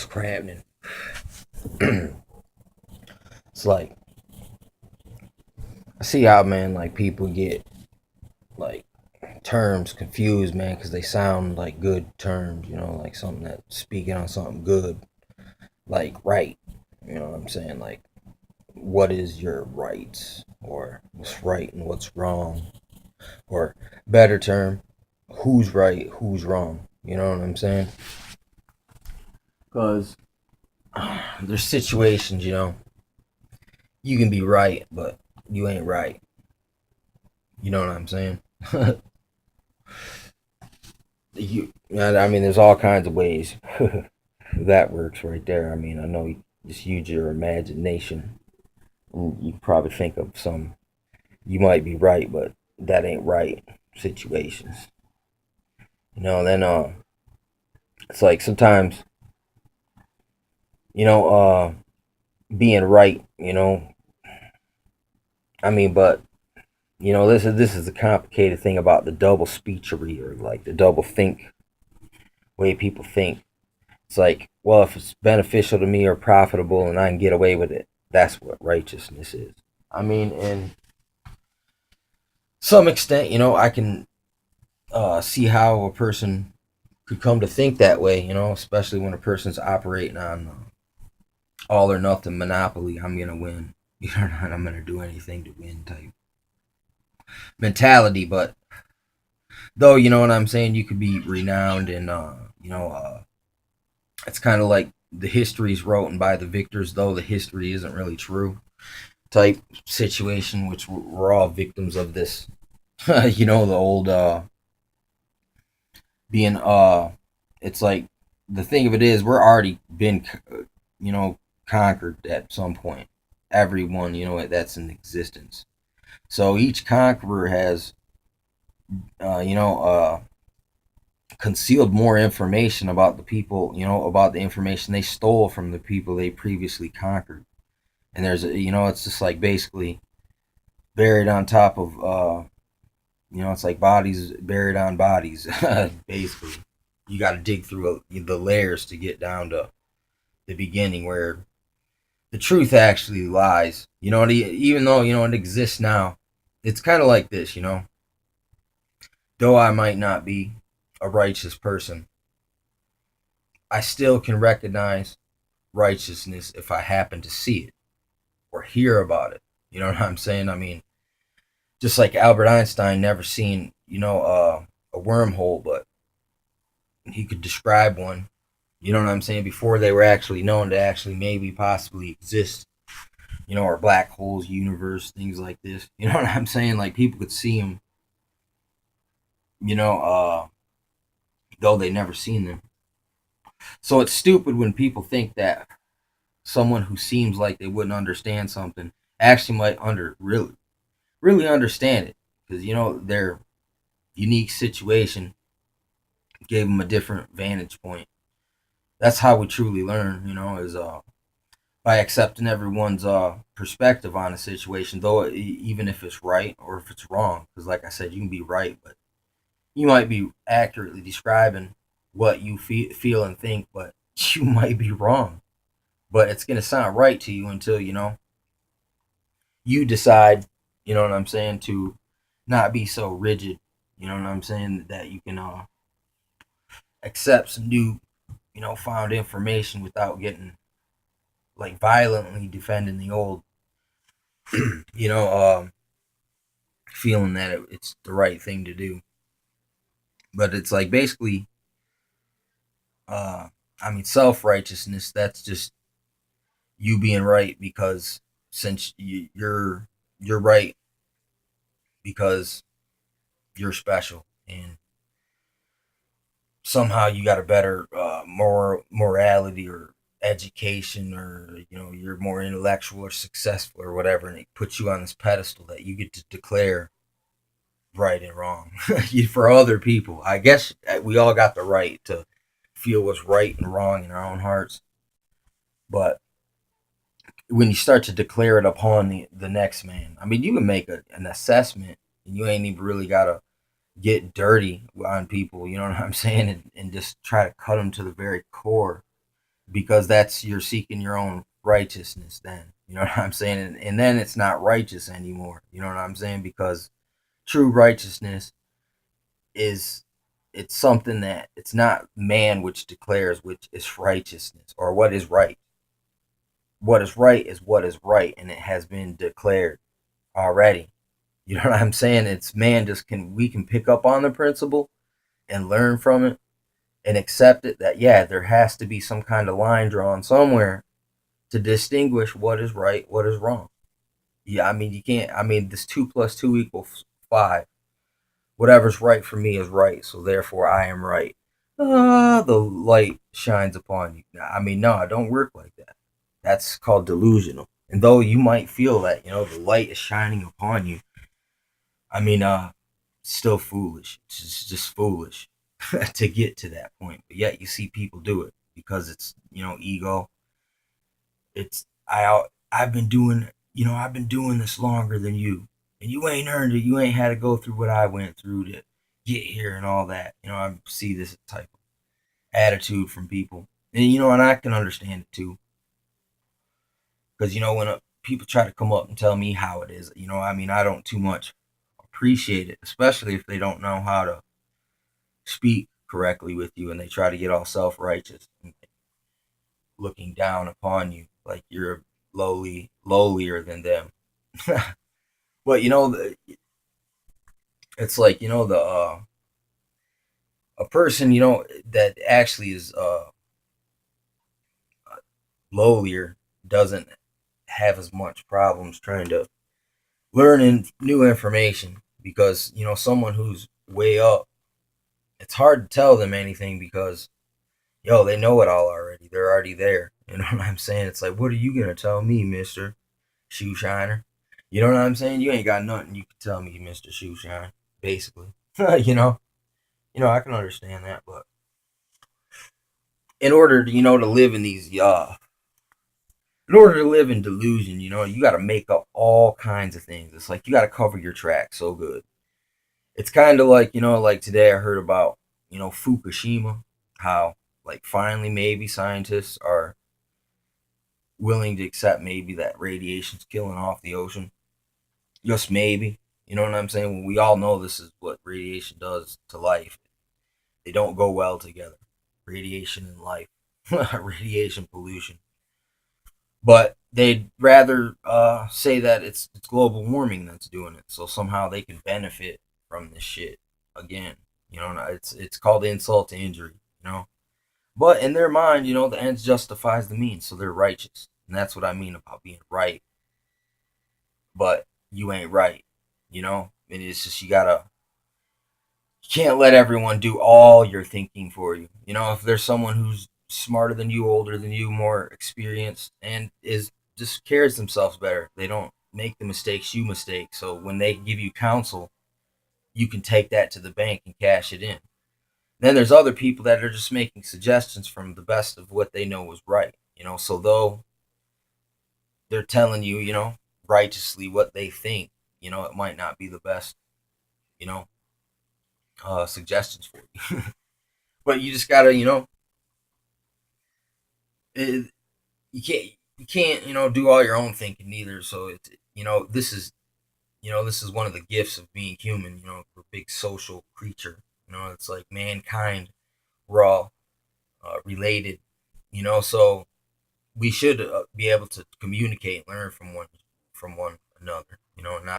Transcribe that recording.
It's happening. It's like I see how, man, like people get like terms confused, man, because they sound like good terms, like something that's speaking on something good, like right. You know what I'm saying? Like, what is your rights, or what's right and what's wrong, or better term, who's right, who's wrong. You know what I'm saying? Because there's situations, you can be right, but you ain't right. You know what I'm saying? I mean, there's all kinds of ways that works right there. I mean, I know you just use your imagination. You probably think of some. You might be right, but that ain't right situations. Then it's like sometimes you know, uh, being right. I mean, but this is the complicated thing about the double speechery, or like the double think way people think. It's like, well, if it's beneficial to me or profitable and I can get away with it, that's what righteousness is. I mean, in some extent, I can see how a person could come to think that way, especially when a person's operating on all or nothing monopoly. I'm going to win. I'm going to do anything to win type mentality. But though, you know what I'm saying, you could be renowned and, it's kind of like the history's written by the victors, though the history isn't really true type situation, which we're all victims of this. The old being it's like the thing of it is we're already been conquered at some point. Everyone that's in existence. So each conqueror has uh, you know uh concealed more information about the people, about the information they stole from the people they previously conquered. And there's it's just like basically buried on top of it's like bodies buried on bodies. Basically, you got to dig through the layers to get down to the beginning where the truth actually lies. Even though it exists now, it's kind of like this. Though I might not be a righteous person, I still can recognize righteousness if I happen to see it or hear about it. You know what I'm saying? I mean, just like Albert Einstein never seen a wormhole, but he could describe one. You know what I'm saying? Before they were actually known to actually maybe possibly exist. Or black holes, universe, things like this. You know what I'm saying? Like people could see them. You know, uh, though they never seen them. So it's stupid when people think that someone who seems like they wouldn't understand something actually might really understand it, because their unique situation gave them a different vantage point. That's how we truly learn. Is by accepting everyone's perspective on a situation, though even if it's right or if it's wrong. Because like I said, you can be right, but you might be accurately describing what you feel and think, but you might be wrong. But it's gonna sound right to you until you decide. You know what I'm saying, to not be so rigid. You know what I'm saying, that you can accept some new found information without getting like violently defending the old. you know Feeling that it's the right thing to do. But it's like basically, uh, I mean, self righteousness. That's just you being right because since you're right because you're special, and somehow you got a better morality or education, or you're more intellectual or successful or whatever, and it puts you on this pedestal that you get to declare right and wrong for other people. I guess we all got the right to feel what's right and wrong in our own hearts, but when you start to declare it upon the next man, I mean, you can make an assessment, and you ain't even really got to get dirty on people, you know what I'm saying, and just try to cut them to the very core. because that's you're seeking your own righteousness then. You know what I'm saying? And then it's not righteous anymore. You know what I'm saying? Because true righteousness is it's something that it's not man which declares which is righteousness or what is right. What is right and it has been declared already. You know what I'm saying? It's man just can we can pick up on the principle and learn from it and accept it that yeah, there has to be some kind of line drawn somewhere to distinguish what is right, what is wrong. Yeah, I mean you can't. I mean this 2 plus 2 equals 5. Whatever's right for me is right, so therefore I am right. The light shines upon you. I mean, no, it don't work like that. That's called delusional. And though you might feel that, the light is shining upon you, I mean, still foolish. It's just foolish to get to that point. But yet you see people do it because it's, ego. I've been doing, I've been doing this longer than you. And you ain't earned it. You ain't had to go through what I went through to get here and all that. I see this type of attitude from people. And I can understand it too. Because, when people try to come up and tell me how it is, I mean, I don't too much appreciate it, especially if they don't know how to speak correctly with you and they try to get all self righteous and looking down upon you like you're lowlier than them. But it's like the a person that actually is lowlier doesn't have as much problems trying to learn new information because someone who's way up, it's hard to tell them anything because they know it all already. They're already there. You know what I'm saying? It's like, what are you gonna tell me, Mister Shoe Shiner? You know what I'm saying? You ain't got nothing you can tell me, Mister Shoe Shiner. Basically, I can understand that, but in order to to live in these in order to live in delusion, you got to make up all kinds of things. It's like you got to cover your tracks so good. It's kind of like like today I heard about Fukushima, how like finally maybe scientists are willing to accept maybe that radiation's killing off the ocean. Just maybe. You know what I'm saying? When we all know this is what radiation does to life. They don't go well together. Radiation and life. Radiation pollution. But they'd rather say that it's global warming that's doing it. So somehow they can benefit from this shit again. It's called insult to injury, But in their mind, the ends justifies the means, so they're righteous. And that's what I mean about being right. But you ain't right, And it's just you can't let everyone do all your thinking for you. If there's someone who's smarter than you, older than you, more experienced, and is just carries themselves better, they don't make the mistakes you mistake. So when they give you counsel, you can take that to the bank and cash it in. Then there's other people that are just making suggestions from the best of what they know is right. So though they're telling you, righteously what they think, it might not be the best, you know, suggestions for you. But you just gotta, it, you can't, do all your own thinking neither. So it's, this is one of the gifts of being human. We're a big social creature. It's like mankind. We're all related. So we should be able to communicate and learn from one another. Not